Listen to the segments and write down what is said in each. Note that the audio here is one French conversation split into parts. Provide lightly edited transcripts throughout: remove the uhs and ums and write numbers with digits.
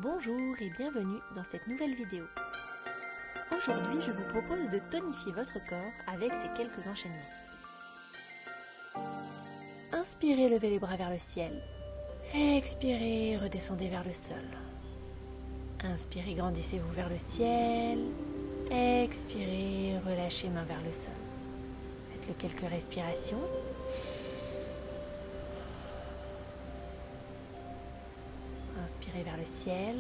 Bonjour et bienvenue dans cette nouvelle vidéo. Aujourd'hui, je vous propose de tonifier votre corps avec ces quelques enchaînements. Inspirez, levez les bras vers le ciel. Expirez, redescendez vers le sol. Inspirez, grandissez-vous vers le ciel. Expirez, relâchez main vers le sol. Faites-le quelques respirations. Inspirez vers le ciel,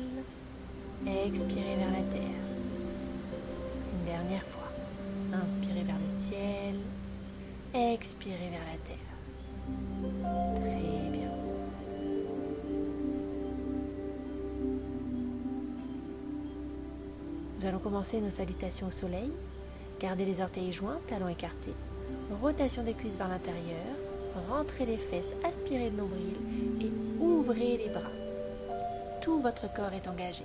expirez vers la terre. Une dernière fois. Inspirez vers le ciel, expirez vers la terre. Très bien. Nous allons commencer nos salutations au soleil. Gardez les orteils joints, talons écartés. Rotation des cuisses vers l'intérieur. Rentrez les fesses, aspirez le nombril et ouvrez les bras. Tout votre corps est engagé.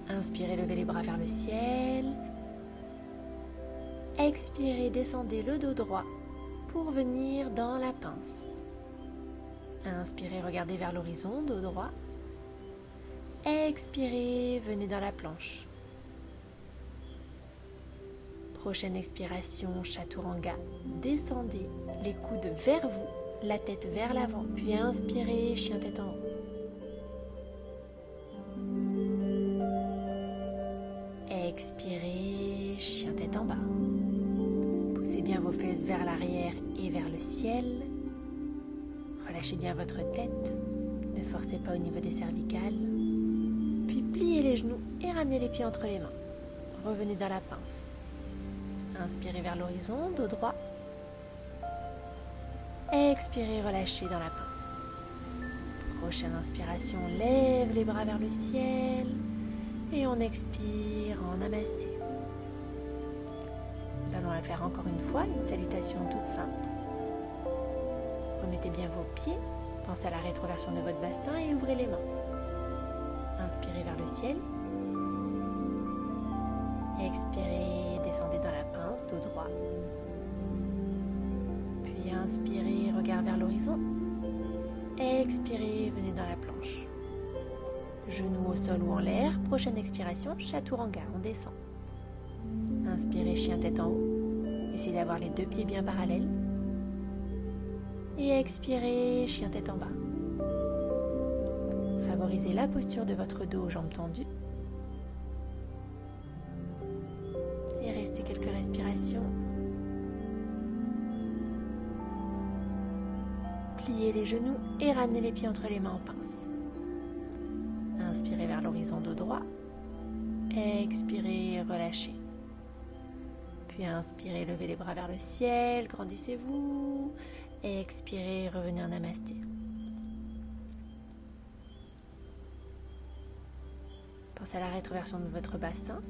Inspirez, levez les bras vers le ciel. Expirez, descendez le dos droit pour venir dans la pince. Inspirez, regardez vers l'horizon, dos droit. Expirez, venez dans la planche. Prochaine expiration, chaturanga. Descendez les coudes vers vous. La tête vers l'avant, puis inspirez, chien tête en haut. Expirez, chien tête en bas. Poussez bien vos fesses vers l'arrière et vers le ciel. Relâchez bien votre tête, ne forcez pas au niveau des cervicales. Puis pliez les genoux et ramenez les pieds entre les mains. Revenez dans la pince. Inspirez vers l'horizon, dos droit. Expirez, relâchez dans la pince. Prochaine inspiration, lève les bras vers le ciel. Et on expire en namasté. Nous allons la faire encore une fois, une salutation toute simple. Remettez bien vos pieds, pensez à la rétroversion de votre bassin et ouvrez les mains. Inspirez vers le ciel. Expirez, descendez dans la pince, dos droit. Inspirez, regard vers l'horizon. Expirez, venez dans la planche. Genoux au sol ou en l'air. Prochaine expiration, chaturanga, on descend. Inspirez, chien tête en haut. Essayez d'avoir les deux pieds bien parallèles. Et expirez, chien tête en bas. Favorisez la posture de votre dos, jambes tendues. Et restez quelques respirations. Pliez les genoux et ramenez les pieds entre les mains en pince. Inspirez vers l'horizon, dos droit. Expirez, relâchez. Puis inspirez, levez les bras vers le ciel, grandissez-vous. Expirez, revenez en namasté. Pensez à la rétroversion de votre bassin.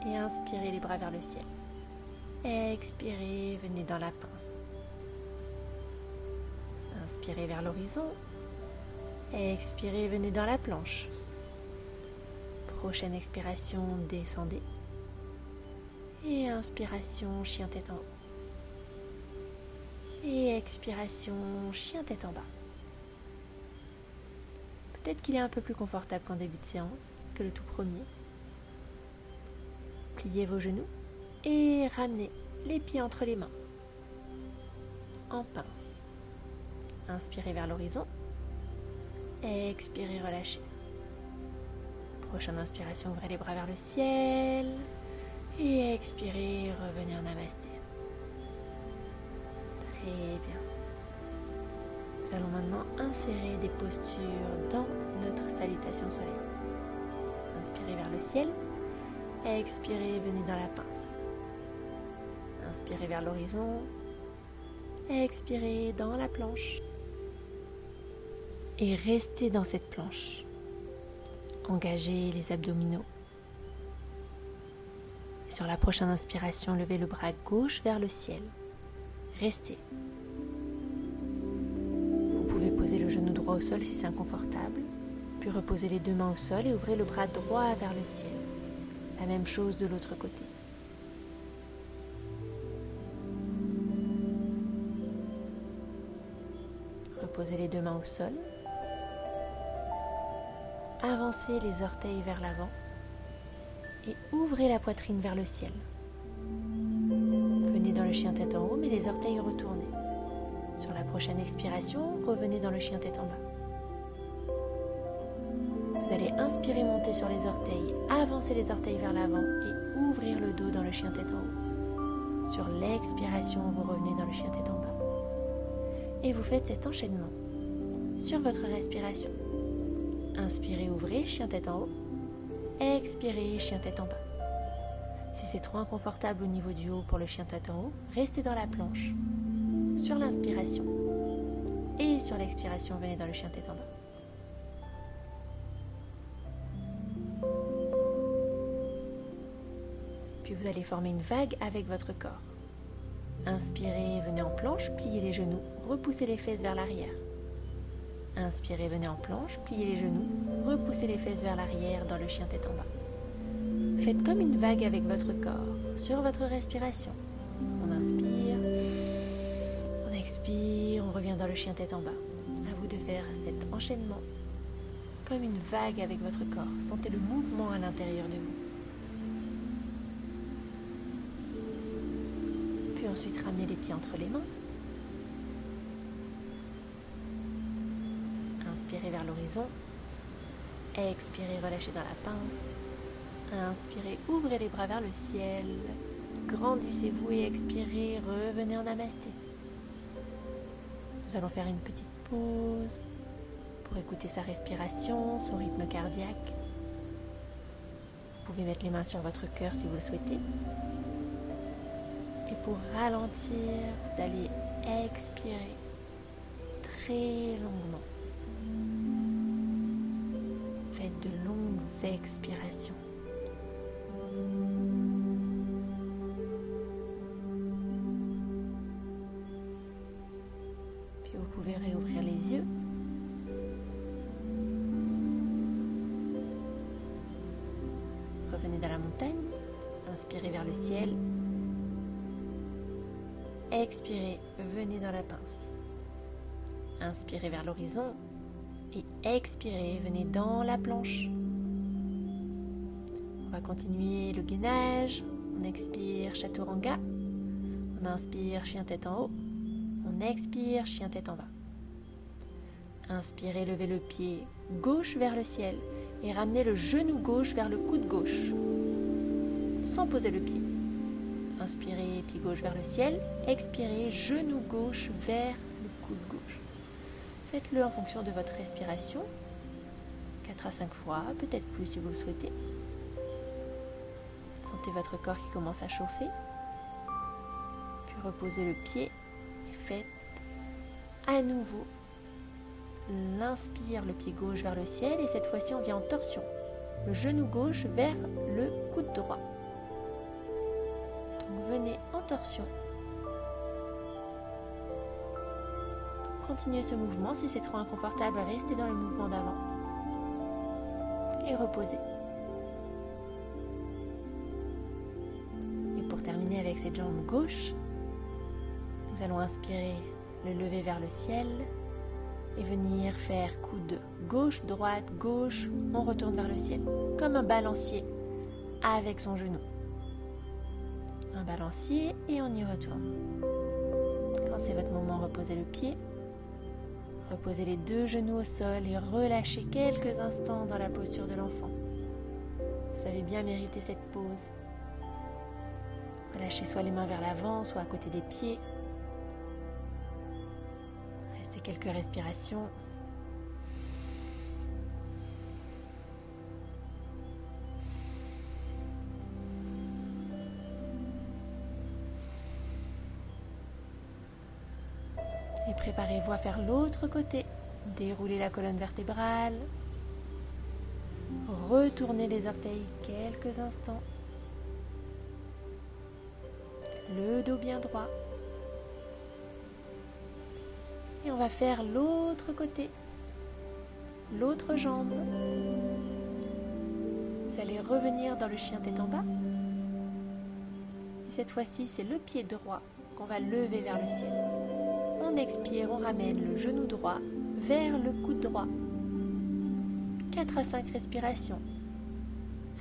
Et inspirez les bras vers le ciel. Expirez, venez dans la pince. Inspirez vers l'horizon. Expirez, venez dans la planche. Prochaine expiration, descendez. Et inspiration, chien tête en haut. Et expiration, chien tête en bas. Peut-être qu'il est un peu plus confortable qu'en début de séance, que le tout premier. Pliez vos genoux et ramenez les pieds entre les mains. En pince. Inspirez vers l'horizon. Expirez, relâchez. Prochaine inspiration, ouvrez les bras vers le ciel. Et expirez, revenez en namasté. Très bien. Nous allons maintenant insérer des postures dans notre salutation soleil. Inspirez vers le ciel. Expirez, venez dans la pince. Inspirez vers l'horizon. Expirez dans la planche. Et restez dans cette planche. Engagez les abdominaux. Et sur la prochaine inspiration, levez le bras gauche vers le ciel. Restez. Vous pouvez poser le genou droit au sol si c'est inconfortable. Puis reposez les deux mains au sol et ouvrez le bras droit vers le ciel. La même chose de l'autre côté. Posez les deux mains au sol. Avancez les orteils vers l'avant et ouvrez la poitrine vers le ciel. Venez dans le chien tête en haut, mais les orteils retournés. Sur la prochaine expiration, revenez dans le chien tête en bas. Vous allez inspirer, monter sur les orteils, avancer les orteils vers l'avant et ouvrir le dos dans le chien tête en haut. Sur l'expiration, vous revenez dans le chien tête en bas. Et vous faites cet enchaînement sur votre respiration. Inspirez, ouvrez, chien tête en haut. Expirez, chien tête en bas. Si c'est trop inconfortable au niveau du haut pour le chien tête en haut, restez dans la planche. Sur l'inspiration. Et sur l'expiration, venez dans le chien tête en bas. Puis vous allez former une vague avec votre corps. Inspirez, venez en planche, pliez les genoux, repoussez les fesses vers l'arrière. Inspirez, venez en planche, pliez les genoux, repoussez les fesses vers l'arrière dans le chien tête en bas. Faites comme une vague avec votre corps, sur votre respiration. On inspire, on expire, on revient dans le chien tête en bas. À vous de faire cet enchaînement comme une vague avec votre corps. Sentez le mouvement à l'intérieur de vous. Puis ensuite, ramenez les pieds entre les mains. Inspirez vers l'horizon. Expirez, relâchez dans la pince. Inspirez, ouvrez les bras vers le ciel. Grandissez-vous et expirez, revenez en namasté. Nous allons faire une petite pause pour écouter sa respiration, son rythme cardiaque. Vous pouvez mettre les mains sur votre cœur si vous le souhaitez. Et pour ralentir, vous allez expirer très longuement. Faites de longues expirations. Puis vous pouvez réouvrir les yeux. Revenez dans la montagne. Inspirez vers le ciel. Expirez, venez dans la pince. Inspirez vers l'horizon et expirez, venez dans la planche. On va continuer le gainage. On expire, chaturanga. On inspire, chien tête en haut. On expire, chien tête en bas. Inspirez, levez le pied gauche vers le ciel et ramenez le genou gauche vers le coude gauche, sans poser le pied. Inspirez, pied gauche vers le ciel. Expirez, genou gauche vers le coude gauche. Faites-le en fonction de votre respiration. 4 à 5 fois, peut-être plus si vous le souhaitez. Sentez votre corps qui commence à chauffer. Puis reposez le pied et faites à nouveau l'inspire, le pied gauche vers le ciel. Et cette fois-ci, on vient en torsion. Le genou gauche vers le coude droit. Venez en torsion. Continuez ce mouvement. Si c'est trop inconfortable, restez dans le mouvement d'avant. Et reposez. Et pour terminer avec cette jambe gauche, nous allons inspirer, le lever vers le ciel et venir faire coude gauche, droite, gauche. On retourne vers le ciel, comme un balancier avec son genou. Un balancier et on y retourne. Quand c'est votre moment, reposez le pied. Reposez les deux genoux au sol et relâchez quelques instants dans la posture de l'enfant. Vous avez bien mérité cette pause. Relâchez soit les mains vers l'avant, soit à côté des pieds. Restez quelques respirations. Et préparez-vous à faire l'autre côté. Déroulez la colonne vertébrale. Retournez les orteils quelques instants. Le dos bien droit. Et on va faire l'autre côté. L'autre jambe. Vous allez revenir dans le chien tête en bas. Et cette fois-ci, c'est le pied droit qu'on va lever vers le ciel. On on expire, on ramène le genou droit vers le coude droit. 4 à 5 respirations.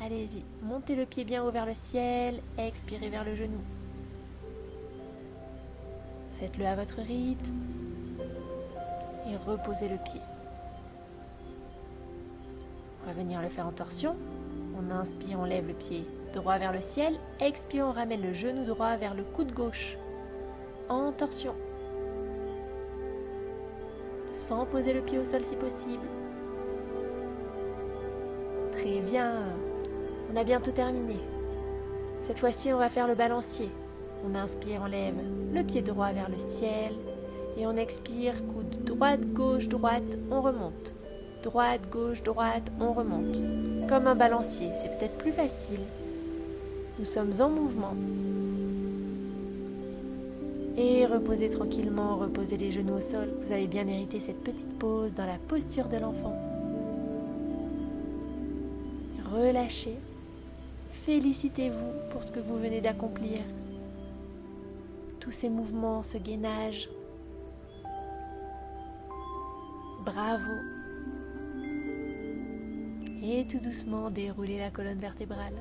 Allez-y, montez le pied bien haut vers le ciel, expirez vers le genou. Faites-le à votre rythme et reposez le pied. On va venir le faire en torsion. On inspire, on lève le pied droit vers le ciel. Expire, on ramène le genou droit vers le coude gauche. En torsion. Sans poser le pied au sol si possible. Très bien. On a bientôt terminé. Cette fois-ci, on va faire le balancier. On inspire, on lève le pied droit vers le ciel. Et on expire, coude droite, gauche, droite, on remonte. Droite, gauche, droite, on remonte. Comme un balancier, c'est peut-être plus facile. Nous sommes en mouvement. Et reposez tranquillement, reposez les genoux au sol. Vous avez bien mérité cette petite pause dans la posture de l'enfant. Relâchez. Félicitez-vous pour ce que vous venez d'accomplir. Tous ces mouvements, ce gainage. Bravo. Et tout doucement, déroulez la colonne vertébrale.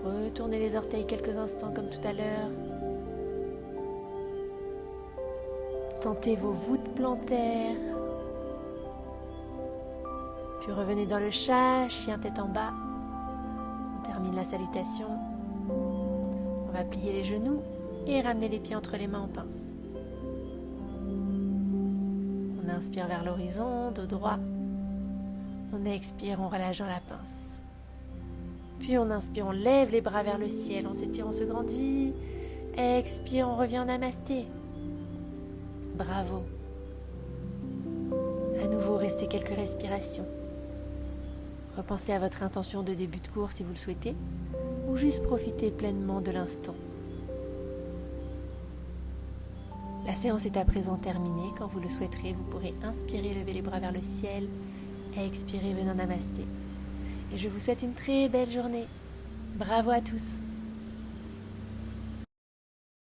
Retournez les orteils quelques instants comme tout à l'heure. Tentez vos voûtes plantaires. Puis revenez dans le chat, chien tête en bas. On termine la salutation. On va plier les genoux et ramener les pieds entre les mains en pince. On inspire vers l'horizon, dos droit. On expire, on relâche dans la pince. Puis on inspire, on lève les bras vers le ciel, on s'étire, on se grandit. Expire, on revient en namasté. Bravo. À nouveau, restez quelques respirations. Repensez à votre intention de début de cours si vous le souhaitez, ou juste profitez pleinement de l'instant. La séance est à présent terminée. Quand vous le souhaiterez, vous pourrez inspirer, lever les bras vers le ciel, expirer, venir en namasté. Et je vous souhaite une très belle journée. Bravo à tous.